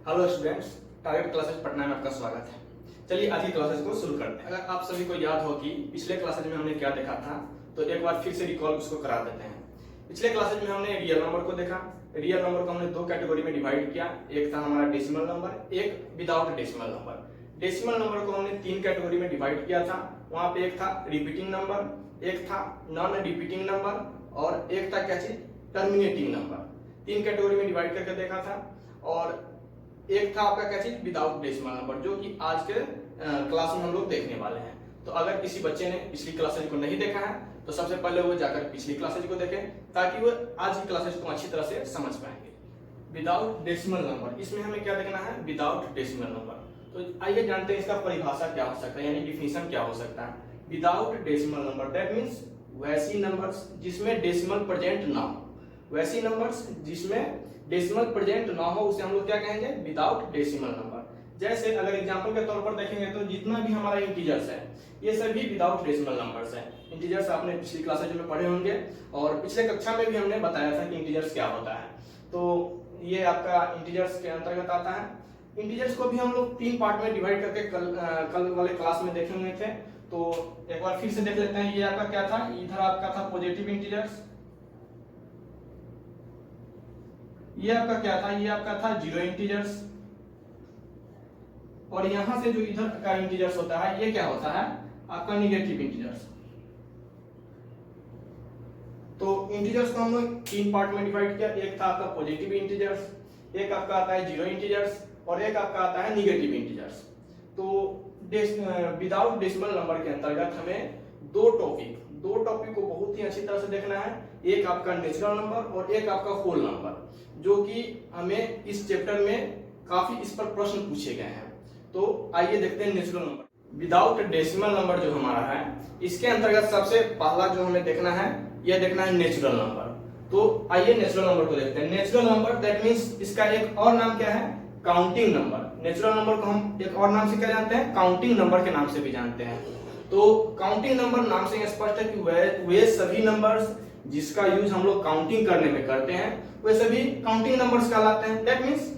Hello students, target classes Patna में आपका स्वागत है। चलिए आज की क्लासेस को शुरू करते हैं। अगर आप सभी को याद हो कि पिछले क्लासेज में हमने क्या देखा था, तो एक बार फिर से रिकॉल उसको करा देते हैं। पिछले क्लासेज में हमने रियल नंबर को देखा। रियल नंबर को हमने दो कैटेगरी में डिवाइड किया। एक था हमारा डेसिमल नंबर, एक without decimal number. Decimal number को हमने तीन कैटेगरी में डिवाइड किया था। वहां पे एक था रिपीटिंग नंबर, एक था नॉन रिपीटिंग नंबर और एक था क्या चीज, टर्मिनेटिंग नंबर। तीन कैटेगरी में डिवाइड करके देखा था। और एक था आपका क्या चीज, विदाउट डेसिमल नंबर, जो कि आज के क्लास में हम लोग देखने वाले हैं। तो अगर किसी बच्चे ने पिछली क्लासेज को नहीं देखा है तो सबसे पहले वो जाकर पिछली क्लासेज को देखे, ताकि वो आज की क्लासेज को अच्छी तरह से समझ पाएंगे। विदाउट डेसिमल नंबर, इसमें हमें क्या देखना है, विदाउट डेसिमल नंबर। तो आइए जानते हैं इसका परिभाषा क्या हो सकता है, यानी डिफिनेशन क्या हो सकता है। Without decimal number that means वैसी नंबर्स जिसमें डेसिमल प्रेजेंट ना हो। वैसी नंबर्स जिसमें डेसिमल प्रेजेंट ना हो उसे हम लोग क्या कहेंगे, विदाउट डेसिमल नंबर। जैसे अगर एग्जांपल के तौर पर देखेंगे तो जितना भी हमारा इंटीजर्स है ये सभी विदाउट डेसिमल नंबर्स हैं। इंटीजर्स आपने पिछली क्लासेज में पढ़े होंगे और पिछले कक्षा में भी हमने बताया था कि इंटीजर्स क्या होता है। तो ये आपका इंटीजर्स के अंतर्गत आता है। इंटीजर्स को भी हम लोग तीन पार्ट में डिवाइड करके कल वाले क्लास में देखे हुए थे। तो एक बार फिर से देख लेते हैं। ये आपका क्या था, इधर आपका था पॉजिटिव इंटीजर्स, ये आपका क्या था, ये आपका था जीरो इंटीजर्स, और यहां से जो इधर का इंटीजर्स होता है ये क्या होता है, आपका निगेटिव इंटीजर्स। तो इंटीजर्स को हम लोग तीन पार्ट में डिवाइड किया। एक था आपका पॉजिटिव इंटीजर्स, एक आपका आता है जीरो इंटीजर्स और एक आपका आता है निगेटिव इंटीजर्स। तो विदाउट डेसिमल नंबर के अंतर्गत हमें दो टॉपिक को बहुत ही अच्छी तरह से देखना है। एक आपका नेचुरल नंबर और एक आपका होल नंबर, जो कि हमें इस चैप्टर में काफी इस पर प्रश्न पूछे गए हैं। तो आइए देखते हैं natural number. Without decimal number जो हमारा है, इसके अंतर्गत सबसे पहला जो हमें देखना है, यह देखना है नेचुरल नंबर। तो आइए नेचुरल नंबर को देखते हैं। नेचुरल नंबर दैट मींस इसका एक और नाम क्या है, काउंटिंग नंबर। नेचुरल नंबर को हम एक और नाम से क्या जानते हैं, काउंटिंग नंबर के नाम से भी जानते हैं। तो काउंटिंग नंबर नाम से स्पष्ट है कि वे सभी नंबर्स जिसका यूज हम लोग काउंटिंग करने में करते हैं वे सभी काउंटिंग नंबर्स कहलाते हैं। दैट मींस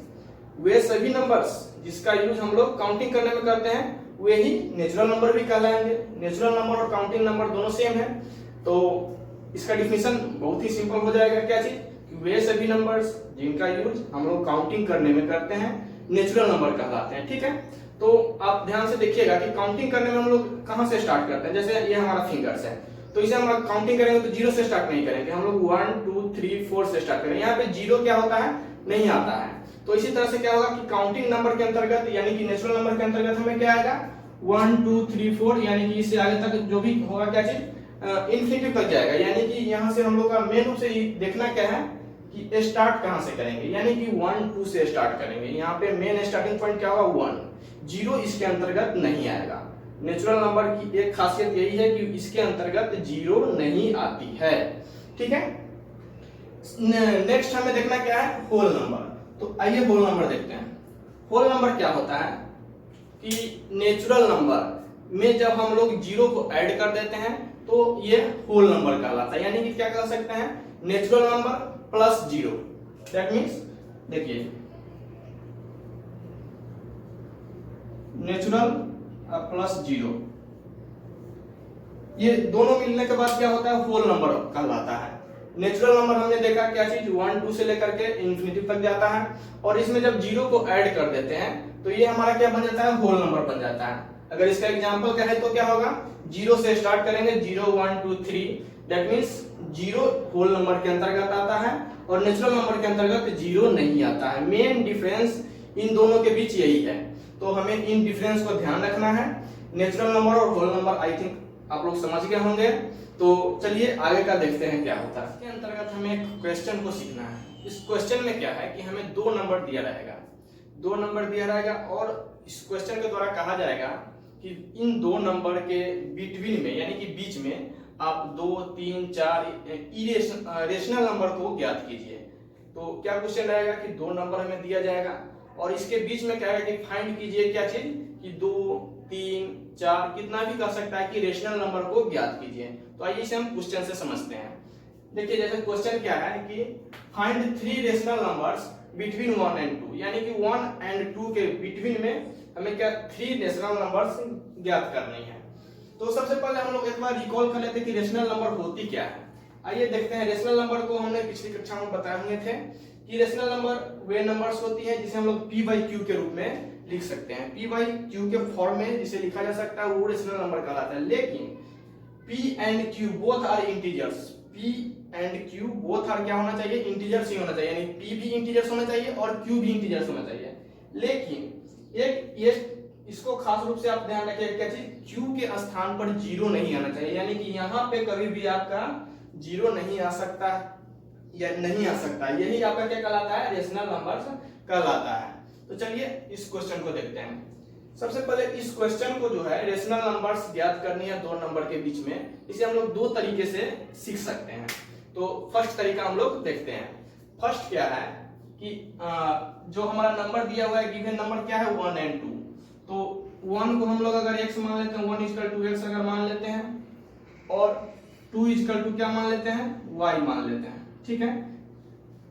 वे सभी नंबर्स जिसका यूज हम लोग काउंटिंग करने में करते हैं वे ही नेचुरल नंबर भी कहलाएंगे। नेचुरल नंबर और काउंटिंग नंबर दोनों सेम है। तो इसका डिफिनेशन बहुत ही सिंपल हो जाएगा। क्या चीज, वे सभी नंबर्स जिनका यूज हम लोग काउंटिंग करने में करते हैं नेचुरल नंबर कहलाते हैं। ठीक है, तो आप ध्यान से देखिएगा कि काउंटिंग करने में हम लोग कहां से स्टार्ट करते हैं। जैसे ये हमारा फिंगर्स है, तो इसे हम काउंटिंग करेंगे तो जीरो से स्टार्ट नहीं करेंगे, हम लोग 1 2 3 4 से स्टार्ट करेंगे। यहाँ पे जीरो क्या होता है, नहीं आता है। तो इसी तरह से क्या होगा कि काउंटिंग नंबर के अंतर्गत यानी कि नेचुरल नंबर के अंतर्गत हमें क्या आएगा, 1 2 3 4, यानी कि इससे आगे तक जो भी होगा क्या चीज, इन्फिनिटिव तक जाएगा। यानी कि यहाँ से हम लोग का मेन रूप से देखना क्या है कि स्टार्ट कहां से करेंगे, यानी कि 1 2 से स्टार्ट करेंगे। यहाँ पे मेन स्टार्टिंग पॉइंट क्या होगा, 1। जीरो इसके अंतर्गत नहीं आएगा। नेचुरल नंबर की एक खासियत यही है कि इसके अंतर्गत जीरो नहीं आती है। ठीक है, नेक्स्ट हमें देखना क्या है, होल नंबर। तो आइए होल नंबर देखते हैं। होल नंबर क्या होता है कि नेचुरल नंबर में जब हम लोग जीरो को ऐड कर देते हैं तो ये होल नंबर कहलाता है। यानी कि क्या कह सकते हैं, natural number plus zero. That means देखिए, नेचुरल प्लस जीरो, ये दोनों मिलने के बाद क्या होता है, होल नंबर कहलाता है। नेचुरल नंबर हमने देखा क्या चीज, 1 2 से लेकर के इन्फिनिटी तक जाता है, और इसमें जब जीरो को ऐड कर देते हैं तो ये हमारा क्या बन जाता है, होल नंबर बन जाता है। अगर इसका एग्जांपल कहें तो क्या होगा, जीरो से स्टार्ट करेंगे, 0 1 2 3, that means zero whole number के अंतर्गत आता है और नेचुरल नंबर के अंतर्गत जीरो नहीं आता है। मेन डिफरेंस इन दोनों के बीच यही है। तो हमें इन डिफरेंस को ध्यान रखना है। नेचुरल नंबर और होल नंबर आई थिंक आप लोग समझ गए होंगे। तो चलिए आगे का देखते हैं क्या होता है। इसके अंतर्गत हमें एक क्वेश्चन को सीखना है। इस क्वेश्चन में क्या है कि हमें दो नंबर दिया रहेगा और इस क्वेश्चन के द्वारा कहा जाएगा कि इन दो नंबर के बिटवीन में यानी कि बीच में आप 2 3 4 रेशनल नंबर को ज्ञात कीजिए। तो क्या क्वेश्चन रहेगा कि दो नंबर हमें दिया जाएगा और इसके बीच में क्या है कि फाइंड कीजिए क्या चीज, कि 2 3 4 कितना भी कर सकता है कि रेशनल नंबर को ज्ञात कीजिए। तो आइए इसे हम क्वेश्चन से समझते हैं। देखिए जैसे क्वेश्चन क्या है कि find 3 rational numbers between 1 and 2, यानी कि 1 एंड 2 के बिटवीन में हमें क्या 3 रेशनल नंबर्स ज्ञात करनी है। तो सबसे पहले हम लोग एक बार रिकॉल कर लेते हैं कि रेशनल नंबर होती क्या है। आइए देखते हैं। रेशनल नंबर को हमने पिछली कक्षा में बताए हुए थे कि रेशनल नंबर वे नंबर्स होती है जिसे हम लोग p बाई क्यू के रूप में लिख सकते हैं। p बाई क्यू के फॉर्म में जिसे लिखा जा सकता है वो रेशनल नंबर कहलाता है। लेकिन p and q both are integers, p and q both are क्या होना चाहिए, इंटीजर्स ही होना चाहिए, यानी p भी इंटीजर्स होना चाहिए और q भी इंटीजर्स होना चाहिए। लेकिन एक ये इसको खास रूप से आप ध्यान रखिए क्या चीज, q के स्थान पर जीरो नहीं आना चाहिए, यानी कि यहाँ पे कभी भी आपका जीरो नहीं आ सकता या नहीं आ सकता, यही आपका क्या कहलाता है, रेशनल नंबर्स कहलाता है। तो चलिए इस क्वेश्चन को देखते हैं। सबसे पहले इस क्वेश्चन को जो है रेशनल नंबर्स ज्ञात करनी है दो नंबर के बीच में, इसे हम लोग दो तरीके से सीख सकते हैं। तो फर्स्ट तरीका हम लोग देखते हैं। फर्स्ट क्या है कि जो हमारा नंबर दिया हुआ है, गिवन नंबर क्या है 1 एंड 2, तो 1 को हम लोग अगर x मान लेते हैं, 1 इक्वल टू x अगर मान लेते हैं, और 2 इक्वल टू क्या मान लेते हैं, y मान लेते हैं। ठीक है,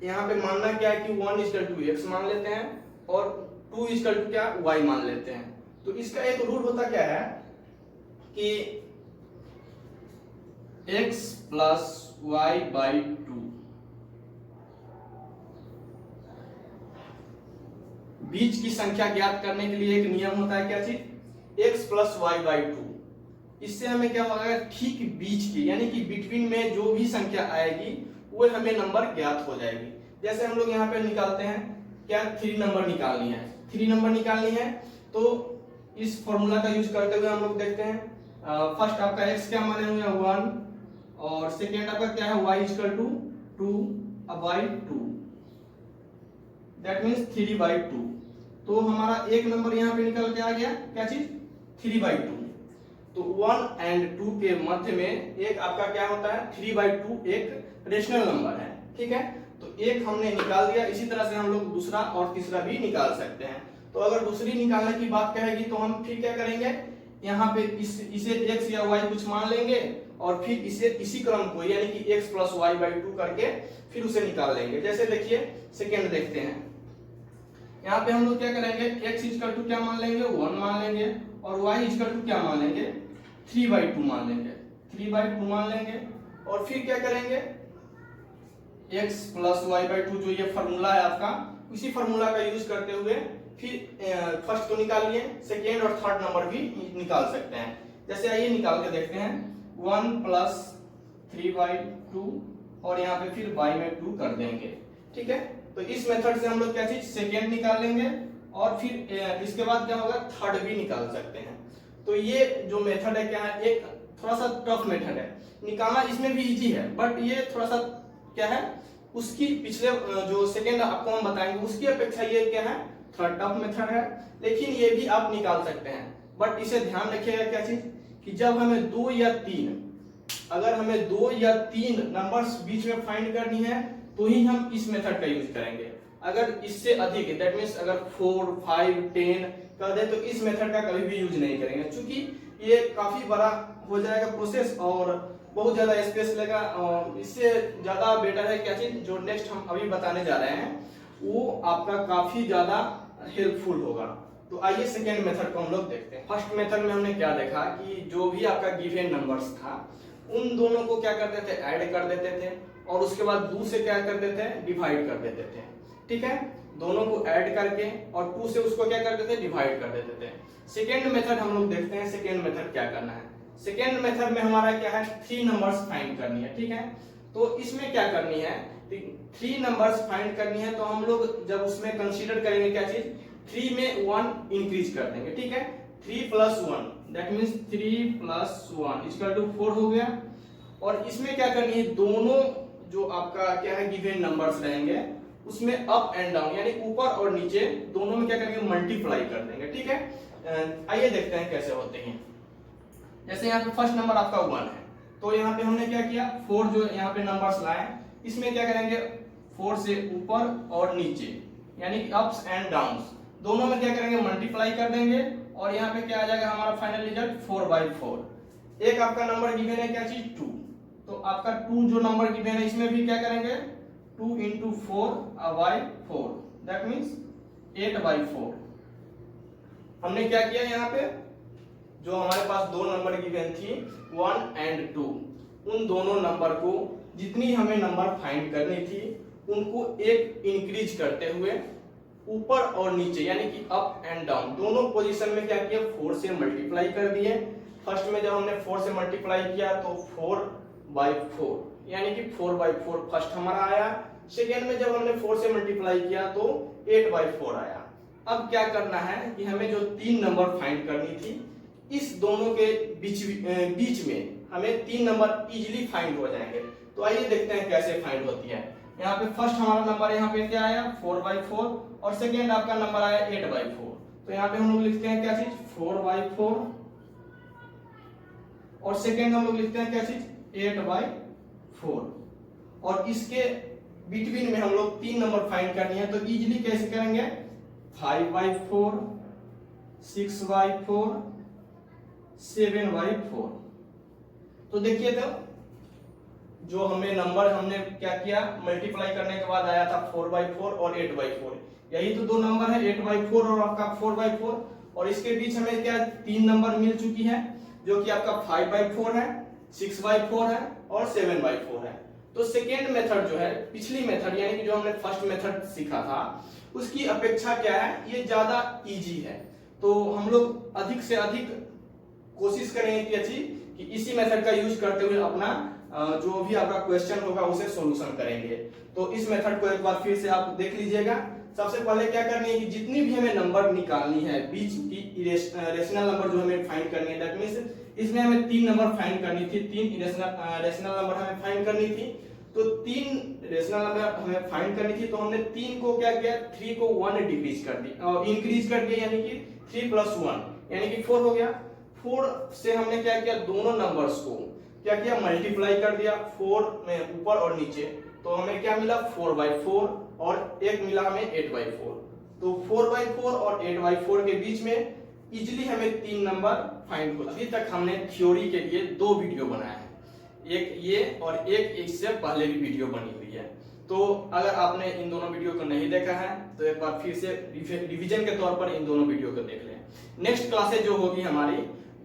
यहाँ पे मानना क्या है कि 1 इक्वल टू x मान लेते हैं और 2 इक्वल टू क्या y मान लेते हैं। तो इसका एक रूल होता क्या है कि x प्लस y बाई 2, बीच की संख्या ज्ञात करने के लिए एक नियम होता है क्या चीज, x प्लस y बाई 2। इससे हमें क्या होगा, ठीक बीच की यानी कि बिटवीन में जो भी संख्या आएगी वो हमें नंबर ज्ञात हो जाएगी। जैसे हम लोग यहाँ पे निकालते हैं क्या, 3 नंबर निकालनी है, 3 नंबर निकालनी है। तो इस फॉर्मूला का यूज करते हुए हम लोग देखते हैं, फर्स्ट आपका x क्या माने हुए 1, और सेकेंड आपका क्या है y equal to 2 by 2, that means 3 by 2। तो हमारा एक नंबर यहाँ पे निकल के आ गया क्या चीज, 3 बाई 2। तो 1 एंड 2 के मध्य में एक आपका क्या होता है, 3 बाई 2 एक रेशनल नंबर है। ठीक है, तो एक हमने निकाल दिया। इसी तरह से हम लोग दूसरा और तीसरा भी निकाल सकते हैं। तो अगर दूसरी निकालने की बात कहेगी तो हम फिर क्या करेंगे, यहाँ पे इसे x या y कुछ मान लेंगे और फिर इसे इसी क्रम को यानी कि x प्लस y बाई 2 करके फिर उसे निकाल लेंगे। जैसे देखिए सेकेंड देखते हैं, यहाँ पे हम लोग क्या करेंगे, x इक्वल टू क्या मान लेंगे, 1 मान लेंगे, और y इक्वल टू क्या मान लेंगे, 3 बाई 2 मान लेंगे, 3 बाई 2 मान लेंगे। और फिर क्या करेंगे, x प्लस वाई बाई 2 जो ये फॉर्मूला है आपका, उसी फॉर्मूला का यूज करते हुए फिर फर्स्ट को निकाल लिए, सेकेंड और थर्ड नंबर भी निकाल सकते हैं। जैसे आइए निकाल के देखते हैं, 1 प्लस 3 बाई 2 और यहाँ पे फिर y में 2 कर देंगे। ठीक है, तो इस मेथड से हम लोग क्या चीज, सेकेंड निकाल लेंगे और फिर इसके बाद क्या होगा, थर्ड भी निकाल सकते हैं। तो ये जो मेथड है क्या है, एक थोड़ा सा टफ मेथड है, निकालना इसमें भी इजी है, बट ये थोड़ा सा क्या है, उसकी पिछले जो सेकेंड आपको हम बताएंगे उसकी अपेक्षा ये क्या है, थोड़ा टफ मेथड है, लेकिन ये भी आप निकाल सकते हैं। बट इसे ध्यान रखिएगा क्या चीज, कि जब हमें 2 या 3, अगर हमें 2 या 3 नंबर्स बीच में फाइंड करनी है तो ही हम इस मेथड का यूज करेंगे। अगर इससे अधिक, दैट मीन्स अगर 4, 5, 10 कर दे तो इस मेथड का कभी भी यूज नहीं करेंगे, क्योंकि ये काफी बड़ा हो जाएगा प्रोसेस और बहुत ज्यादा स्पेस लेगा। और इससे ज्यादा बेटर है क्या चीज, जो नेक्स्ट हम अभी बताने जा रहे हैं वो आपका काफी ज्यादा हेल्पफुल होगा। तो आइए सेकेंड मेथड को हम लोग देखते हैं। फर्स्ट मेथड में हमने क्या देखा कि जो भी आपका गिवन नंबर्स था उन दोनों को क्या करते थे, ऐड कर देते थे और उसके बाद 2 से क्या करते थे, डिवाइड कर देते थे। ठीक है, दोनों को ऐड करके और 2 से उसको क्या करते थे, डिवाइड कर देते थे। सेकेंड मेथड हम लोग देखते हैं, सेकेंड मेथड क्या करना है। सेकेंड मेथड में हमारा क्या है, 3 नंबर्स फाइंड करनी है। ठीक है, तो इसमें क्या करनी है, 3 नंबर्स फाइंड करनी है। तो हम लोग जब उसमें कंसीडर करेंगे क्या चीज, 3 में 1 इंक्रीज कर देंगे। ठीक है, 3 plus 1 that means 3 plus 1 equal to 4 हो गया। और इसमें क्या करनी है, दोनों जो आपका क्या है गिवन नंबर्स रहेंगे उसमें अप एंड डाउन यानी ऊपर और नीचे दोनों में क्या करेंगे, मल्टीप्लाई कर देंगे। ठीक है, आइए देखते हैं कैसे होते हैं। जैसे यहाँ पे फर्स्ट नंबर आपका 1 है, तो यहाँ पे हमने क्या किया, 4 जो यहाँ पे नंबर्स लाए, इसमें क्या करेंगे, 4 से ऊपर और नीचे यानी अप्स एंड डाउन्स दोनों में क्या करेंगे, मल्टीप्लाई कर देंगे और यहाँ पे क्या आ जाएगा हमारा फाइनल रिजल्ट 4/4। एक आपका नंबर गिवन है क्या चीज, 2, तो आपका 2 जो नंबर गिवन है इसमें भी क्या करेंगे, 2 × 4/4 दैट मीन्स 8/4। हमने क्या किया यहाँ पे, जो हमारे पास दो नंबर गिवन थी 1 and 2, उन दोनों नंबर को जितनी हमें नंबर फाइंड करनी थी उनको एक इंक्रीज करते हुए ऊपर और नीचे यानी कि अप एंड डाउन दोनों पोजीशन में क्या किया, 4 से मल्टीप्लाई कर दिए। फर्स्ट में जब हमने 4 से मल्टीप्लाई किया तो 4/4 यानी कि 4/4 फर्स्ट हमारा आया। सेकेंड में जब हमने 4 से मल्टीप्लाई किया तो 8/4 आया। अब क्या करना है कि हमें जो तीन नंबर फाइंड करनी थी इस दोनों के बीच में हमें तीन नंबर इजीली फाइंड हो जाएंगे। तो आइए देखते हैं कैसे फाइंड होती है। यहाँ पे फर्स्ट हमारा नंबर यहाँ पे क्या आया 4/4 और सेकेंड आपका नंबर आया 8/4। तो यहाँ पे हम लोग लिखते हैं क्या चीज 4/4 और सेकेंड हम लोग लिखते हैं क्या चीज 8/4 और इसके बिटवीन में हम लोग तीन नंबर फाइंड करनी है। तो इजीली कैसे करेंगे 5/4 6/4 7/4। तो देखिए तो जो हमें नंबर हमने क्या किया मल्टीप्लाई करने के बाद आया था 4/4 और 8/4, यही तो दो नंबर है 8/4 और आपका 4/4 और इसके बीच हमें क्या तीन नंबर मिल चुकी है जो कि आपका 5/4 है 6/4 है और 7/4 है। तो सेकेंड मेथड जो है पिछली मेथड यानी कि जो हमने फर्स्ट मेथड सीखा था उसकी अपेक्षा क्या है ये ज्यादा इजी है। तो हम लोग अधिक से अधिक कोशिश करेंगे कि अच्छी कि इसी मेथड का यूज करते हुए अपना जो भी आपका क्वेश्चन होगा उसे सॉल्यूशन करेंगे। तो इस मेथड को एक बार फिर से आप देख लीजिएगा। सबसे पहले क्या करनी है कि जितनी भी हमें नंबर निकालनी है बीच की रेशनल नंबर जो हमें फाइंड करनी है दैट मींस इसमें हमें तीन नंबर फाइंड करनी थी, तीन रेशनल नंबर हमें फाइंड करनी थी। तो तीन रेशनल नंबर हमें फाइंड करनी थी तो हमने तीन को क्या किया 3 को 1 डिक्रीज कर दिया और इंक्रीज कर दिया यानी कि 3 + 1 यानी कि 4 हो गया। 4 से हमने क्या किया दोनों नंबर्स को क्या किया मल्टीप्लाई कर दिया 4 में ऊपर और नीचे। तो हमें क्या मिला 4/4 और एक मिला हमें 8/4। तो 4/4 और 8/4 के बीच में इजीली हमें तीन नंबर फाइंड होगा। अभी तक हमने थ्योरी के लिए दो वीडियो बनाया है, एक ये और एक इससे पहले भी वीडियो बनी हुई है। तो अगर आपने इन दोनों वीडियो को नहीं देखा है तो एक बार फिर से रिवीजन के तौर पर इन दोनों वीडियो को देख लें। नेक्स्ट क्लासेज जो होगी हमारी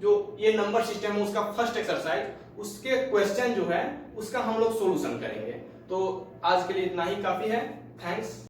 जो ये नंबर सिस्टम है उसका फर्स्ट एक्सरसाइज उसके क्वेश्चन जो है उसका हम लोग सॉल्यूशन करेंगे। तो आज के लिए इतना ही काफी है। थैंक्स।